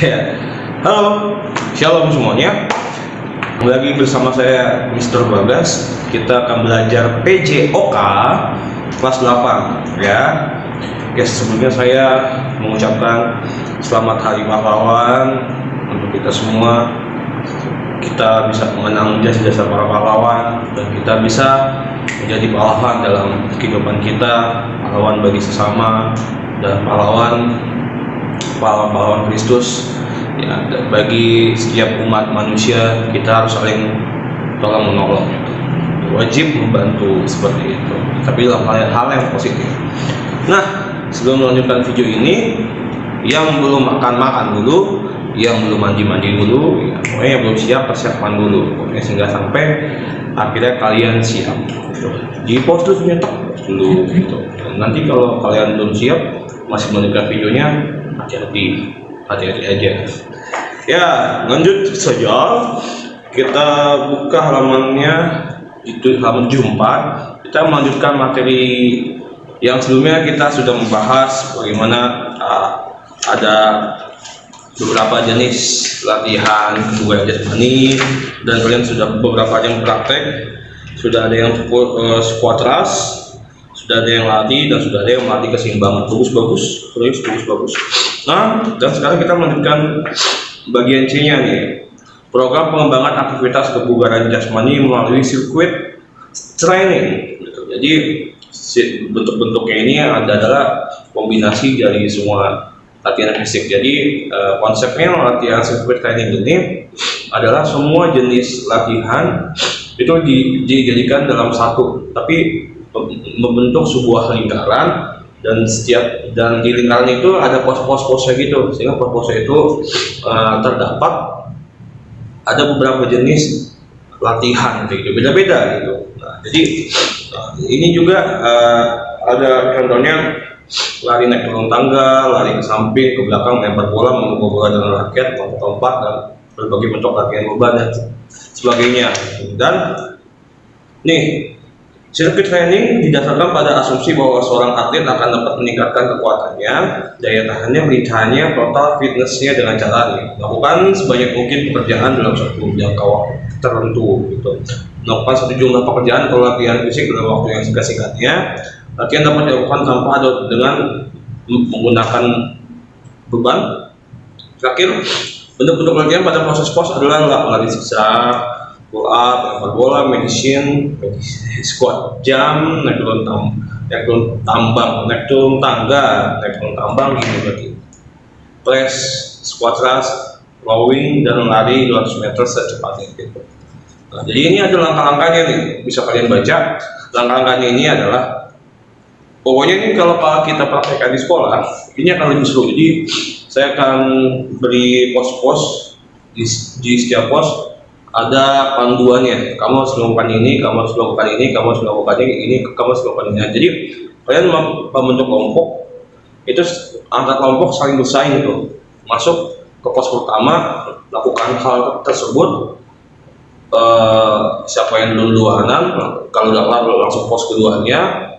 Ya. Halo, shalom semuanya. Kembali lagi bersama saya Mr. Bagas. Kita akan belajar PJOK kelas 8 ya. Oke, sebelumnya saya mengucapkan selamat Hari Pahlawan untuk kita semua. Kita bisa mengenang jasa-jasa para pahlawan dan kita bisa menjadi pahlawan dalam kehidupan kita, pahlawan bagi sesama dan pahlawan Kristus ya. Bagi setiap umat manusia kita harus saling tolong menolong, wajib membantu seperti itu, tapi dalam hal yang positif. Nah, sebelum melanjutkan video ini, yang belum makan dulu, yang belum mandi dulu ya, pokoknya yang belum siap persiapan dulu pokoknya, sehingga sampai akhirnya kalian siap gitu. Di pause dulu gitu. Dan nanti kalau kalian belum siap masih melanjutkan videonya, hati-hati aja ya. Lanjut saja, kita buka halamannya, itu halaman 74. Kita melanjutkan materi yang sebelumnya. Kita sudah membahas bagaimana ada beberapa jenis latihan kebugaran jasmani, dan kalian sudah beberapa yang praktek. Sudah ada yang squat thrust, sudah ada yang lari, dan sudah ada yang melatih keseimbangan. Bagus. Nah, dan sekarang kita melanjutkan bagian C-nya nih. Program pengembangan aktivitas kebugaran jasmani melalui sirkuit training. Jadi bentuk-bentuknya ini adalah kombinasi dari semua latihan fisik. Jadi konsepnya latihan sirkuit training ini adalah semua jenis latihan itu dijadikan dalam satu, tapi membentuk sebuah lingkaran, dan di lingkaran itu ada pos-posnya gitu, sehingga pos-posnya itu terdapat ada beberapa jenis latihan gitu, beda-beda gitu. Nah, jadi ini juga ada contohnya lari naik turun tangga, lari ke samping, ke belakang, melempar bola, memukul bola dengan raket, lompat-lompat, dan berbagai bentuk latihan beban dan sebagainya. Dan nih, sirkuit training didasarkan pada asumsi bahwa seorang atlet akan dapat meningkatkan kekuatannya, daya tahannya, pelincahannya, total fitnessnya dengan cara melakukan sebanyak mungkin pekerjaan dalam satu jangka waktu tertentu gitu. Melakukan satu jumlah pekerjaan atau latihan fisik dalam waktu yang singkat-singkatnya. Latihan dapat dilakukan tanpa atau dengan menggunakan beban. Terakhir, bentuk-bentuk latihan pada proses pos adalah lari zigzag, pull up, lempar bola, medicine, squat jump, naik turun tambang, naik turun tambang gitu berarti. Press, squat thrust, rowing, dan lari 200 meter secepatnya gitu. Nah, jadi ini ada langkah-langkahnya nih, bisa kalian baca. Langkah-langkahnya ini adalah, pokoknya ini kalau kita praktekkan di sekolah, ini akan lebih seru. Jadi saya akan beri pos-pos di setiap pos ada panduannya. Kamu harus melakukan ini, kamu harus melakukan ini, kamu harus melakukan ini, kamu harus melakukan ini. Jadi kalian membentuk kelompok, itu antar kelompok saling bersaing gitu. Masuk ke pos pertama, lakukan hal tersebut. Siapa yang duluanan, kalau udah kelar langsung pos keduanya,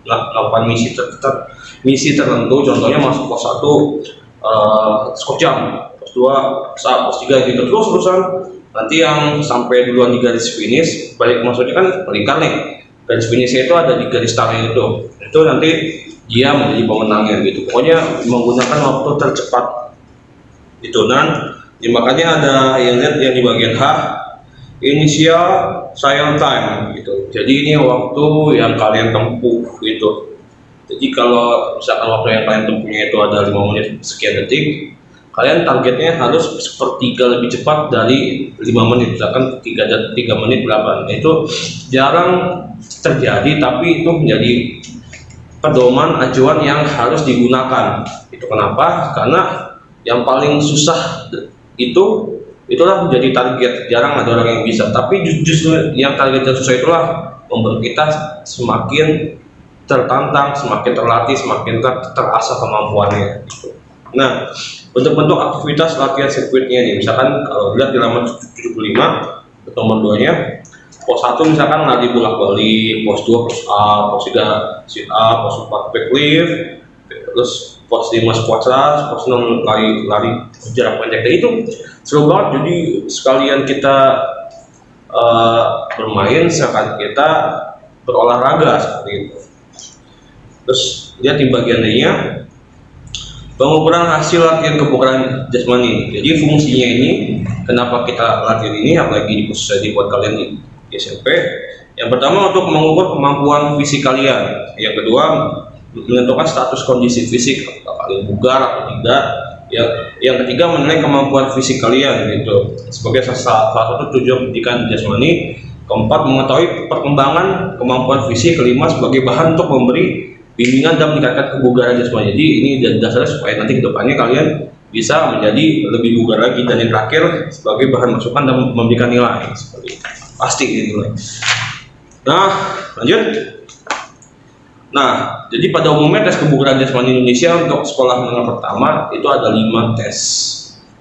lakukan misi tertentu. Contohnya masuk pos 1 squat jump, pos 2 push-up, pos 3 gitu terus-terusan. Nanti yang sampai duluan di garis finish, balik maksudnya kan melingkar nih, garis finishnya itu ada di garis startnya itu nanti dia menjadi pemenangnya gitu. Pokoknya menggunakan waktu tercepat itu. Dan makanya ada yang lihat yang di bagian H, initial trial time gitu. Jadi ini waktu yang kalian tempuh gitu. Jadi kalau misalkan waktu yang kalian tempuhnya itu ada 5 menit sekian detik, kalian targetnya harus sepertiga lebih cepat dari 5 menit. Misalkan 3 menit berapa. Nah, itu jarang terjadi, tapi itu menjadi pedoman acuan yang harus digunakan. Itu kenapa? Karena yang paling susah itulah menjadi target. Jarang ada orang yang bisa, tapi justru yang target yang susah itulah membuat kita semakin tertantang, semakin terlatih, semakin terasah kemampuannya gitu. Nah, bentuk-bentuk aktivitas latihan sirkuitnya nih, misalkan kalau lihat di halaman 75 nomor 2-nya, pos 1 misalkan lari bolak-balik, pos 2 push up, pos 3 sit up, pos 4 back lift, terus Sport 5 sport 100, sport 6 lari jarak pendek. Dan itu seru banget, jadi sekalian kita bermain, sekalian kita berolahraga seperti itu. Terus lihat di bagian lainnya, pengukuran hasil latihan kebugaran jasmani. Jadi fungsinya ini, kenapa kita latihan ini, apalagi khususnya buat kalian di SMP. Yang pertama untuk mengukur kemampuan fisik kalian. Yang kedua menentukan status kondisi fisik, apakah kalian bugar atau tidak. Yang ketiga menilai kemampuan fisik kalian gitu sebagai salah satu tujuan pendidikan jasmani. Keempat mengetahui perkembangan kemampuan fisik. Kelima sebagai bahan untuk memberi bimbingan dan meningkatkan kebugaran jasmani. Jadi ini dasarnya supaya nanti kedepannya kalian bisa menjadi lebih bugar lagi. Dan yang terakhir sebagai bahan masukan dan memberikan nilai seperti itu. Pasti ini nilai. Nah, lanjut. Nah, jadi pada umumnya tes kebugaran jasmani Indonesia untuk sekolah menengah pertama itu ada 5 tes.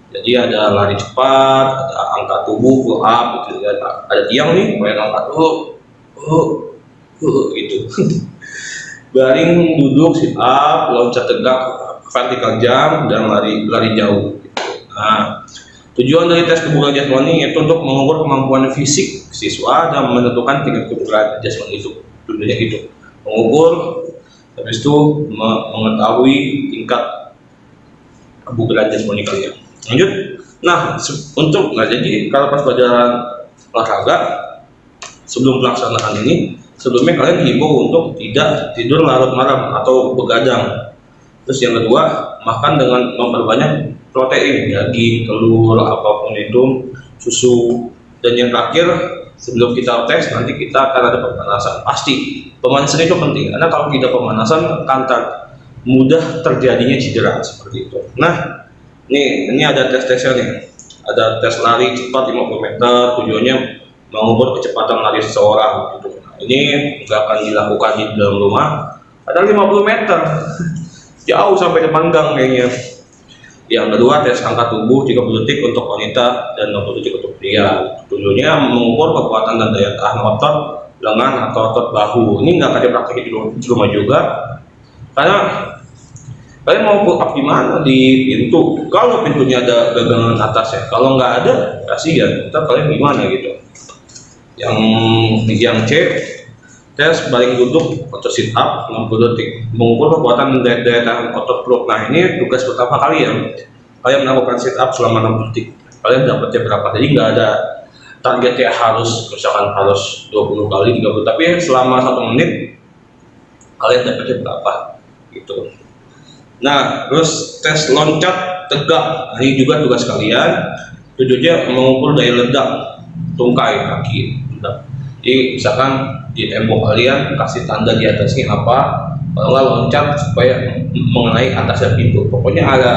Jadi ada lari cepat, ada angkat tubuh, pull up, gitu. Ada tiang nih, kayak angkat gitu. Baring duduk, sit up, loncat tegak, vertikal jump, dan lari jauh. Nah, tujuan dari tes kebugaran jasmani itu untuk mengukur kemampuan fisik siswa dan menentukan tingkat kebugaran jasmani itu. Tujuannya itu mengukur, habis itu mengetahui tingkat kebugaran jasmani kalian. Lanjut. Nah, jadi kalau pas pelajaran olahraga sebelum pelaksanaan ini, sebelumnya kalian dihimbau untuk tidak tidur larut malam atau begadang. Terus yang kedua, makan dengan memperbanyak protein, daging, telur, apapun itu, susu. Dan yang terakhir, sebelum kita tes nanti kita akan ada pemanasan. Pasti pemanasan itu penting karena kalau tidak pemanasan akan mudah terjadinya cedera seperti itu. Nah, ini ada tes-tesnya nih. Ada tes lari cepat 50 meter, tujuannya mengukur kecepatan lari seseorang gitu. Nah, ini nggak akan dilakukan di dalam rumah. Ada 50 meter jauh sampai depan gang kayaknya. Yang kedua tes angkat tubuh 30 detik untuk wanita dan 60 detik untuk pria. Tujuannya mengukur kekuatan dan daya tahan otot lengan atau otot bahu. Ini nggak ada praktek di rumah juga, karena kalian mau pull up di mana? Di pintu. Kalau pintunya ada gagangan atas ya, kalau nggak ada kasihan. Ntar kalian gimana gitu. Yang C, tes baring duduk atau sit up 60 detik, mengukur kekuatan dan daya tahan otot perut. Nah, ini tugas pertama kalian melakukan sit up selama 60 detik. Kalian dapatnya berapa? Jadi nggak ada targetnya misalkan harus 20 kali 30, tapi selama 1 menit kalian dapatnya berapa gitu. Nah, terus tes loncat tegak. Nah, ini juga tugas kalian. Tujuannya mengukur daya ledak tungkai kaki. Jadi misalkan di tembok kalian kasih tanda di atasnya apa, kalau nggak loncat supaya mengenai atasnya pintu. Pokoknya ada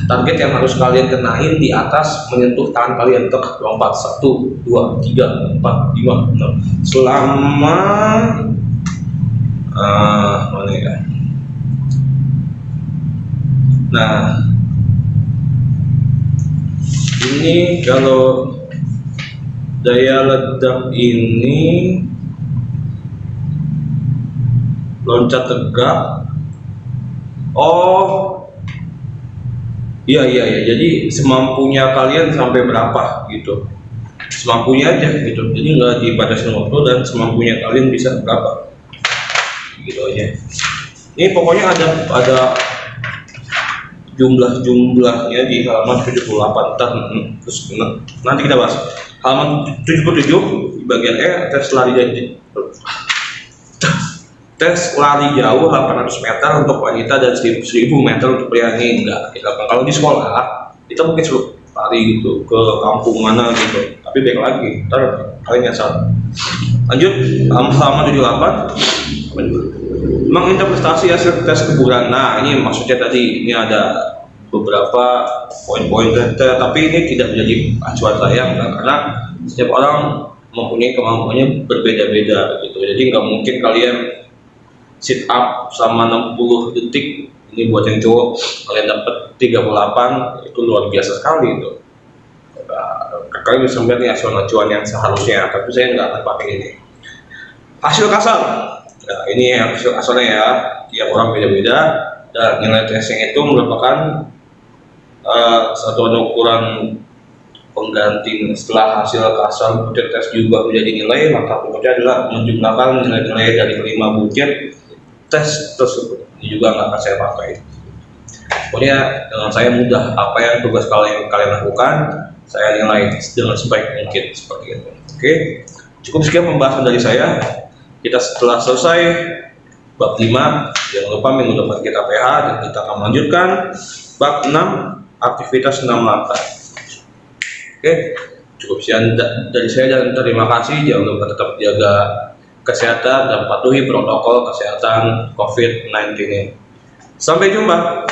target yang harus kalian kenain di atas menyentuh tangan kalian. Lompat 1, 2, 3, 4, 5, 6 selama mana ya? Nah, ini kalau daya ledak ini loncat tegak. Oh iya, jadi semampunya kalian sampai berapa gitu, semampunya aja gitu. Jadi nggak dibatasi waktu dan semampunya kalian bisa berapa gitu aja. Ini pokoknya ada jumlahnya di halaman 78. Terus nanti kita bahas halaman 77 di bagian E, tes lari jauh 800 meter untuk wanita dan 1000 meter untuk pria. Ini enggak kita kalau di sekolah kita mungkin suruh lari gitu ke kampung mana gitu, tapi baik lagi ntar kalian nyasar. Lanjut halaman 78, menginterpretasi hasil tes kebugaran. Nah, ini maksudnya tadi ini ada beberapa poin-poin, tapi ini tidak menjadi acuan saya karena setiap orang mempunyai kemampuannya berbeda-beda gitu. Jadi nggak mungkin kalian sit up sama 60 detik ini buat yang cowok kalian dapat 38, itu luar biasa sekali itu. Kalian bisa melihat nih acuan-acuan yang seharusnya, tapi saya nggak akan pakai ini. Hasil kasar. Nah, ini hasil kasarnya ya, tiap orang beda-beda. Dan nilai testing itu merupakan satu ukuran pengganti setelah hasil kasar butir tes juga menjadi nilai, maka berikutnya adalah menjumlahkan nilai-nilai dari 5 butir tes tersebut. Ini juga nggak akan saya pakai. Pokoknya dengan saya mudah, apa yang tugas kalian lakukan saya nilai dengan sebaik mungkin seperti itu. Oke, cukup sekian pembahasan dari saya. Kita setelah selesai bab 5, jangan lupa minggu depan kita PH dan kita akan melanjutkan bab 6, aktivitas 6 langkah. Oke, cukup sekian dari saya dan terima kasih. Jangan lupa tetap jaga kesehatan dan patuhi protokol kesehatan COVID-19 ini. Sampai jumpa.